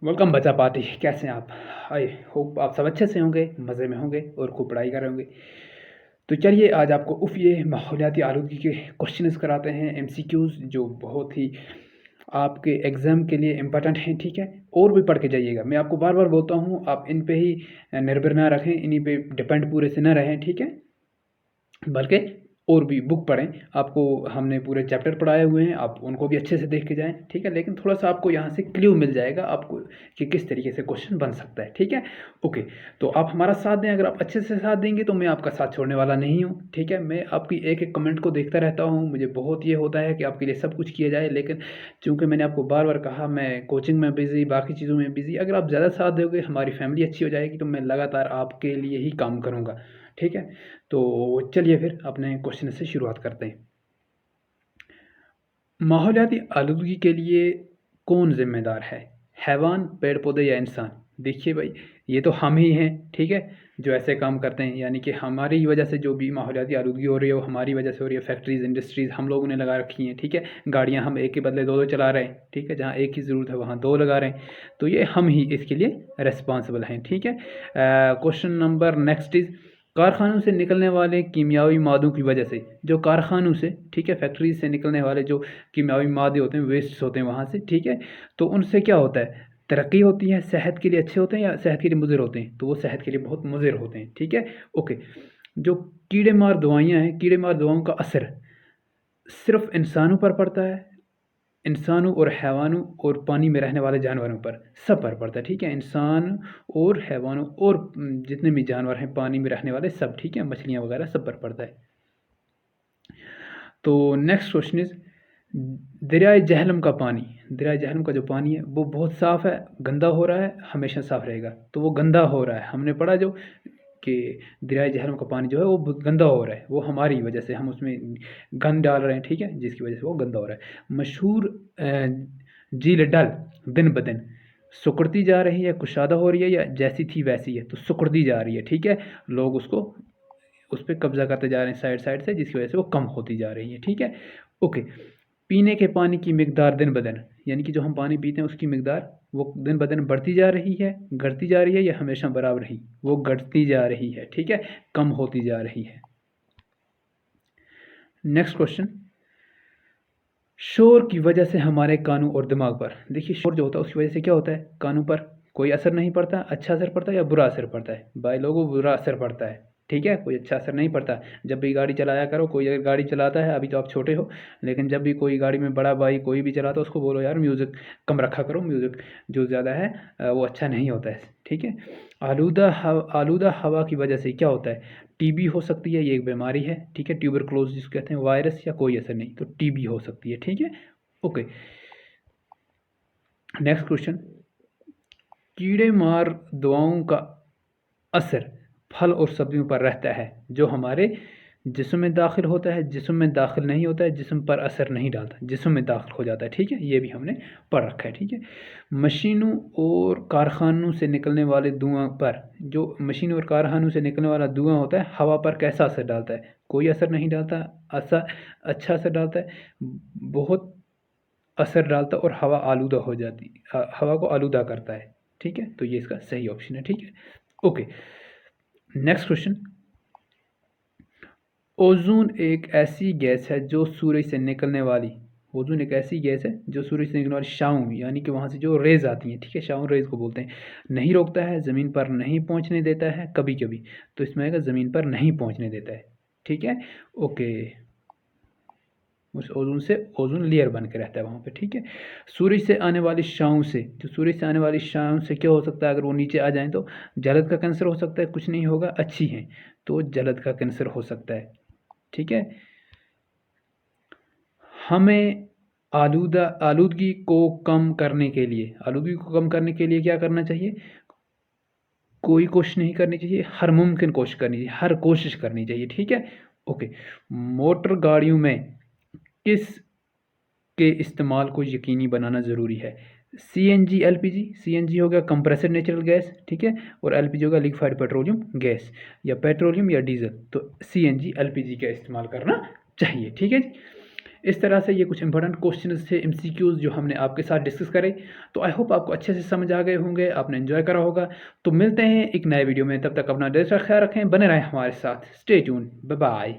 Welcome बच्चा party. कैसे हैं आप? आई होप आप सब अच्छे से होंगे, मज़े में होंगे और खूब पढ़ाई कर रहे होंगे। तो चलिए आज आपको ये माहौलियाती आलूदगी के क्वेश्चंस कराते हैं, एमसीक्यूज़ जो बहुत ही आपके एग्ज़ाम के लिए इम्पोर्टेंट हैं। ठीक है, और भी पढ़ के जाइएगा। मैं आपको बार बार बोलता हूँ, आप इन पे ही निर्भर ना रखें, इन्हीं पे डिपेंड पूरे से ना रहें। ठीक है, बल्कि और भी बुक पढ़ें। आपको हमने पूरे चैप्टर पढ़ाए हुए हैं, आप उनको भी अच्छे से देख के जाएँ। ठीक है, लेकिन थोड़ा सा आपको यहाँ से क्ल्यू मिल जाएगा आपको कि किस तरीके से क्वेश्चन बन सकता है। ठीक है, ओके। तो आप हमारा साथ दें। अगर आप अच्छे से साथ देंगे तो मैं आपका साथ छोड़ने वाला नहीं हूँ। ठीक है, मैं आपकी एक एक कमेंट को देखता रहता हूँ। मुझे बहुत ये होता है कि आपके लिए सब कुछ किया जाए, लेकिन चूँकि मैंने आपको बार बार कहा, मैं कोचिंग में बिज़ी, बाकी चीज़ों में बिज़ी। अगर आप ज़्यादा साथ दोगे, हमारी फैमिली अच्छी हो जाएगी, तो मैं लगातार आपके लिए ही काम करूँगा। ठीक है, तो चलिए फिर अपने क्वेश्चन से शुरुआत करते हैं। माहौलियाती आलूदगी के लिए कौन जिम्मेदार है? हैवान, पेड़ पौधे या इंसान? देखिए भाई, ये तो हम ही हैं। ठीक है, जो ऐसे काम करते हैं, यानी कि हमारी ही वजह से जो भी माहौलियाती आलूदगी हो रही है वो हमारी वजह से हो रही है। फैक्ट्रीज, इंडस्ट्रीज़ हम लोगों ने लगा रखी हैं। ठीक है, गाड़ियाँ हम एक के बदले दो दो चला रहे हैं। ठीक है, जहाँ एक की ज़रूरत है वहाँ दो लगा रहे हैं। तो ये हम ही इसके लिए रिस्पॉन्सिबल हैं। ठीक है, क्वेश्चन नंबर नेक्स्ट इज़, कारखानों से निकलने वाले कीमियावी मादों की वजह से, जो कारखानों से, ठीक है, फैक्ट्रीज से निकलने वाले जो कीमियावी मादे होते हैं, वेस्ट्स होते हैं वहाँ से, ठीक है, तो उनसे क्या होता है? तरक्की होती है, सेहत के लिए अच्छे होते हैं या सेहत के लिए मुज़िर होते हैं? तो वो सेहत के लिए बहुत मुज़िर होते हैं। ठीक है, ओके। जो कीड़े मार दवाइयाँ हैं, कीड़े मार दवाओं का असर सिर्फ इंसानों पर पड़ता है, इंसानों और हैवानों और पानी में रहने वाले जानवरों पर, सब पर पड़ता है। ठीक है, इंसान और हैवानों और जितने भी जानवर हैं पानी में रहने वाले सब, ठीक है, मछलियाँ वगैरह सब पर पड़ता है। तो नेक्स्ट क्वेश्चन इज, दरियाए जहलम का पानी, दरियाए जहलम का जो पानी है वो बहुत साफ़ है, गंदा हो रहा है, हमेशा साफ़ रहेगा? तो वो गंदा हो रहा है। हमने पढ़ा जो कि दरियाए जहलम का पानी जो है वो बहुत गंदा हो रहा है, वो हमारी वजह से, हम उसमें गंद डाल रहे हैं। ठीक है, जिसकी वजह से वो गंदा हो रहा है। मशहूर झील डल दिन ब दिन सिकुड़ती जा रही है, कुशादा हो रही है, या जैसी थी वैसी है? तो सिकुड़ती जा रही है। ठीक है, लोग उसको उस पे कब्ज़ा करते जा रहे हैं साइड साइड से, जिसकी वजह से वो कम होती जा रही है। ठीक है, ओके। पीने के पानी की मिकदार दिन ब दिन, यानी कि जो हम पानी पीते हैं उसकी मिकदार वो दिन ब दिन बढ़ती जा रही है, घटती जा रही है, या हमेशा बराबर ही? वो घटती जा रही है। ठीक है, कम होती जा रही है। नेक्स्ट क्वेश्चन, शोर की वजह से हमारे कानों और दिमाग पर, देखिए शोर जो होता है उसकी वजह से क्या होता है? कानों पर कोई असर नहीं पड़ता, अच्छा असर पड़ता है या बुरा असर पड़ता है? भाई लोगों, बुरा असर पड़ता है। ठीक है, कोई अच्छा असर नहीं पड़ता। जब भी गाड़ी चलाया करो, कोई अगर गाड़ी चलाता है, अभी तो आप छोटे हो, लेकिन जब भी कोई गाड़ी में बड़ा भाई कोई भी चलाता है, उसको बोलो यार म्यूज़िक कम रखा करो, म्यूज़िक जो ज़्यादा है वो अच्छा नहीं होता है। ठीक है, आलूदा हवा की वजह से क्या होता है? टीबी हो सकती है, ये एक बीमारी है। ठीक है, ट्यूबरक्लोसिस जिसको कहते हैं, वायरस, या कोई असर नहीं, तो टीबी हो सकती है। ठीक है, ओके। नेक्स्ट क्वेश्चन, कीड़े मार दवाओं का असर फल और सब्जियों पर रहता है, जो हमारे जिस्म में दाखिल होता है, जिस्म में दाखिल नहीं होता है, जिस्म पर असर नहीं डालता, जिस्म में दाखिल हो जाता है। ठीक है, ये भी हमने पढ़ रखा है। ठीक है, मशीनों और कारखानों से निकलने वाले धुआं पर, जो मशीनों और कारखानों से निकलने वाला धुआं होता है, हवा पर कैसा असर डालता है? कोई असर नहीं डालता, असर अच्छा असर डालता है, बहुत असर डालता है, और हवा आलूदा हो जाती, हवा को आलूदा करता है। ठीक है, तो ये इसका सही ऑप्शन है। ठीक है, ओके। नेक्स्ट क्वेश्चन, ओजोन एक ऐसी गैस है जो सूरज से निकलने वाली, ओजोन एक ऐसी गैस है जो सूरज से निकलने वाली शाउन, यानी कि वहाँ से जो रेज आती हैं, ठीक है, शाउन रेज को बोलते हैं, नहीं रोकता है, ज़मीन पर नहीं पहुँचने देता है कभी कभी। तो इसमें आएगा ज़मीन पर नहीं पहुँचने देता है। ठीक है, ओके। उस ओजोन से ओजोन लेयर बन के रहता है वहाँ पे। ठीक है, सूरज से आने वाली शाम से, जो सूरज से आने वाली शाम से क्या हो सकता है? अगर वो नीचे आ जाएँ तो जलद का कैंसर हो सकता है, कुछ नहीं होगा, अच्छी हैं तो जलद का कैंसर हो सकता है। ठीक है, हमें आलूदगी को कम करने के लिए, आलूदगी को कम करने के लिए क्या करना चाहिए? कोई कोशिश नहीं करनी चाहिए, हर मुमकिन कोशिश करनी चाहिए, हर कोशिश करनी चाहिए। ठीक है, ओके। मोटर गाड़ियों में किस के इस्तेमाल को यकीनी बनाना ज़रूरी है? CNG, LPG. सीएनजी हो गया कंप्रेसर नेचुरल गैस, ठीक है, और एलपीजी होगा लिक्विफाइड पेट्रोलियम गैस, या पेट्रोलियम या डीजल। तो सीएनजी, एलपीजी का इस्तेमाल करना चाहिए। ठीक है जी, इस तरह से ये कुछ इंपॉर्टेंट क्वेश्चंस थे, एमसीक्यूज़ जो हमने आपके साथ डिस्कस करे। तो आई होप आपको अच्छे से समझ आ गए होंगे, आपने एन्जॉय करा होगा। तो मिलते हैं एक नए वीडियो में, तब तक अपना ढेर सारा ख्याल रखें, बने रहें हमारे साथ। Stay tuned, bye bye.